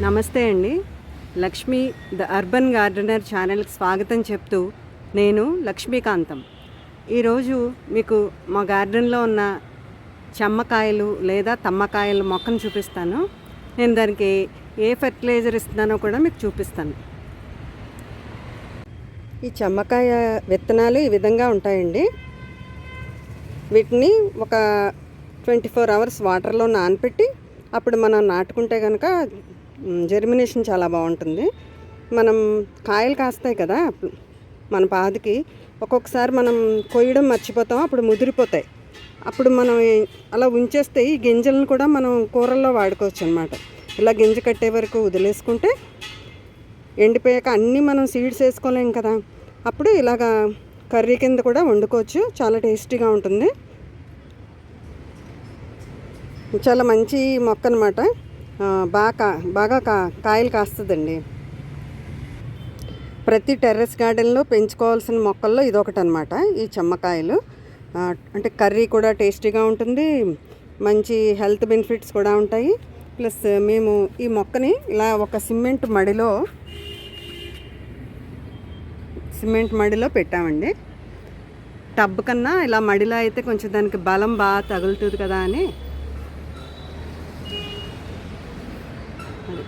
నమస్తే అండి. Lakshmi the urban gardener ఛానల్కి స్వాగతం చెప్తూ నేను లక్ష్మీకాంతం. ఈరోజు మీకు మా గార్డెన్లో ఉన్న చెమ్మకాయలు లేదా తమ్మకాయల మొక్కను చూపిస్తాను. నేను దానికి ఏ ఫెర్టిలైజర్ ఇస్తున్నానో కూడా మీకు చూపిస్తాను. ఈ చెమ్మకాయ విత్తనాలు ఈ విధంగా ఉంటాయండి. వీటిని ఒక 24 అవర్స్ వాటర్లో నానపెట్టి అప్పుడు మనం నాటుకుంటే కనుక జర్మినేషన్ చాలా బాగుంటుంది. మనం కాయలు కాస్తాయి కదా మన పాదికి, ఒక్కొక్కసారి మనం కొయ్యడం మర్చిపోతాం, అప్పుడు ముదిరిపోతాయి. అప్పుడు మనం అలా ఉంచేస్తే ఈ గింజలను కూడా మనం కూరల్లో వాడుకోవచ్చు అనమాట. ఇలా గింజ కట్టే వరకు వదిలేసుకుంటే ఎండిపోయాక అన్నీ మనం సీడ్స్ వేసుకోలేం కదా, అప్పుడు ఇలాగా కర్రీ కింద కూడా వండుకోవచ్చు. చాలా టేస్టీగా ఉంటుంది. చాలా మంచి మొక్క అనమాట. బాగా కాయలు కాస్తుందండి. ప్రతి టెర్రస్ గార్డెన్లో పెంచుకోవాల్సిన మొక్కల్లో ఇదొకటి అనమాట. ఈ చెమ్మకాయలు అంటే కర్రీ కూడా టేస్టీగా ఉంటుంది, మంచి హెల్త్ బెనిఫిట్స్ కూడా ఉంటాయి. ప్లస్ మేము ఈ మొక్కని ఇలా ఒక సిమెంట్ మడిలో పెట్టామండి. టబ్ కన్నా ఇలా మడిలో అయితే కొంచెం దానికి బలం బాగా తగులుతుంది కదా అని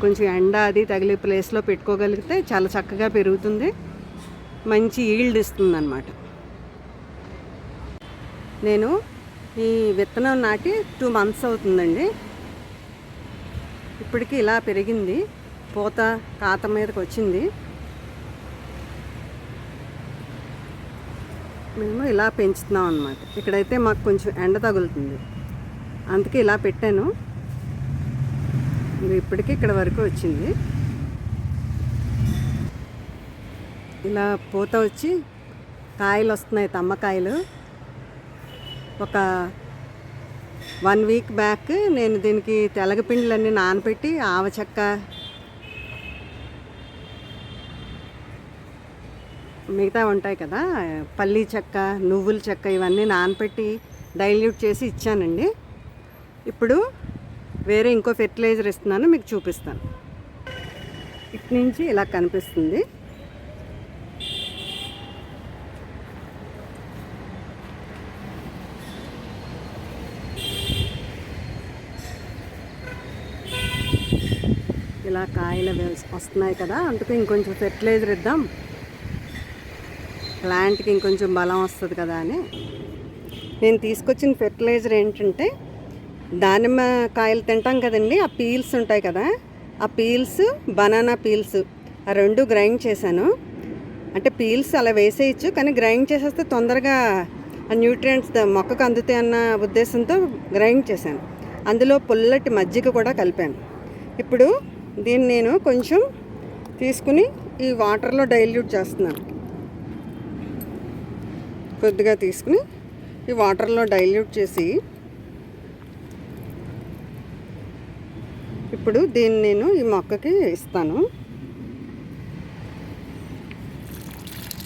కొంచెం ఎండ అది తగిలే ప్లేస్లో పెట్టుకోగలిగితే చాలా చక్కగా పెరుగుతుంది, మంచి ఈల్డ్ ఇస్తుంది అన్నమాట. నేను ఈ విత్తనం నాటి 2 months అవుతుందండి. ఇప్పటికి ఇలా పెరిగింది, పూత కాత మీదకి వచ్చింది. మేము ఇలా పెంచుతున్నాం అన్నమాట. ఇక్కడైతే మాకు కొంచెం ఎండ తగులుతుంది, అందుకే ఇలా పెట్టాను. ఇప్పటికీ ఇక్కడ వరకు వచ్చింది. ఇలా పూత వచ్చి కాయలు వస్తున్నాయి, తమ్మకాయలు. ఒక 1 week బ్యాక్ నేను దీనికి తెలగపిండిలన్నీ నానబెట్టి ఆవచెక్క, మిగతా ఉంటాయి కదా పల్లీ చెక్క, నువ్వుల చెక్క, ఇవన్నీ నానబెట్టి డైల్యూట్ చేసి ఇచ్చానండి. ఇప్పుడు వేరే ఇంకో ఫెర్టిలైజర్ ఇస్తున్నాను, మీకు చూపిస్తాను. ఇటు నుంచి ఇలా కనిపిస్తుంది. ఇలా కాయలు వస్తున్నాయి కదా, అందుకు ఇంకొంచెం ఫెర్టిలైజర్ ఇద్దాం, ప్లాంట్కి ఇంకొంచెం బలం వస్తుంది కదా అని. నేను తీసుకొచ్చిన ఫెర్టిలైజర్ ఏంటంటే, దానిమ్మ కాయలు తింటాం కదండి, ఆ పీల్స్ ఉంటాయి కదా, ఆ పీల్స్, బనానా పీల్స్, ఆ 2 గ్రైండ్ చేశాను. అంటే పీల్స్ అలా వేసేయచ్చు, కానీ గ్రైండ్ చేసేస్తే తొందరగా ఆ న్యూట్రియంట్స్ మొక్కకు అందుతాయి అన్న ఉద్దేశంతో గ్రైండ్ చేశాను. అందులో పుల్లటి మజ్జిగ కూడా కలిపాను. ఇప్పుడు దీన్ని నేను కొంచెం తీసుకుని ఈ వాటర్లో డైల్యూట్ చేస్తున్నాను. కొద్దిగా తీసుకుని ఈ వాటర్లో డైల్యూట్ చేసి ఇప్పుడు దీన్ని నేను ఈ మొక్కకి ఇస్తాను.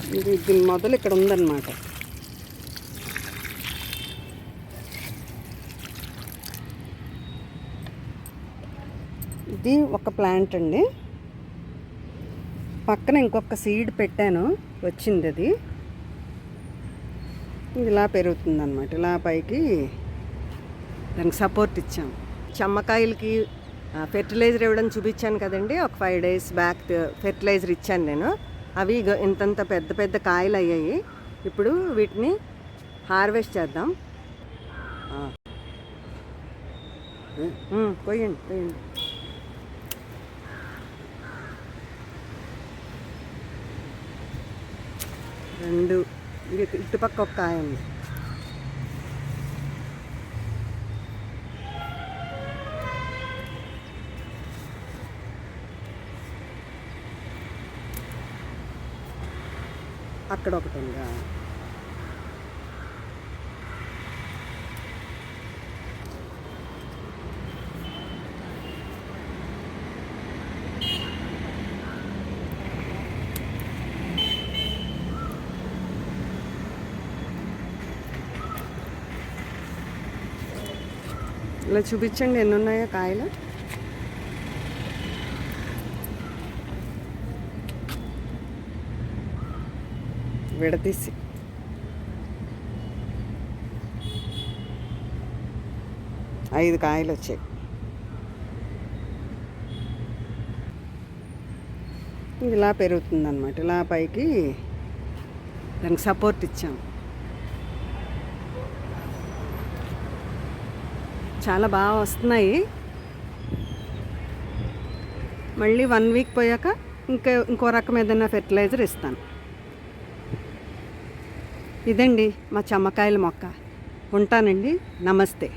దీని మొదలు ఇక్కడ ఉందన్నమాట. ఇది ఒక ప్లాంట్ అండి. పక్కన ఇంకొక సీడ్ పెట్టాను, వచ్చింది అది. ఇలా పెరుగుతుందన్నమాట. ఇలా పైకి దానికి సపోర్ట్ ఇచ్చాము. చెమ్మకాయలకి ఫెర్టిలైజర్ ఇవ్వడం చూపించాను కదండి, ఒక 5 days బ్యాక్ ఫెర్టిలైజర్ ఇచ్చాను నేను. అవి ఇంతంత పెద్ద పెద్ద కాయలు అయ్యాయి. ఇప్పుడు వీటిని హార్వెస్ట్ చేద్దాం. పోయండి. రెండు ఇటుపక్క ఒక కాయ ఉంది. అక్కడ ఒకటి ఉందా? ఇలా చూపించండి ఎన్ని ఉన్నాయో కాయలు. విడదీసి. ఐదు కాయలు వచ్చాయి. ఇది ఇలా పెరుగుతుందన్నమాట. ఇలా పైకి దానికి సపోర్ట్ ఇచ్చాము. చాలా బాగా వస్తున్నాయి. మళ్ళీ 1 వీక్ పోయాక ఇంకో రకం ఏదైనా ఫెర్టిలైజర్ ఇస్తాను. ఇదండి మా చెమ్మకాయల మొక్క. ఉంటానండి. నమస్తే.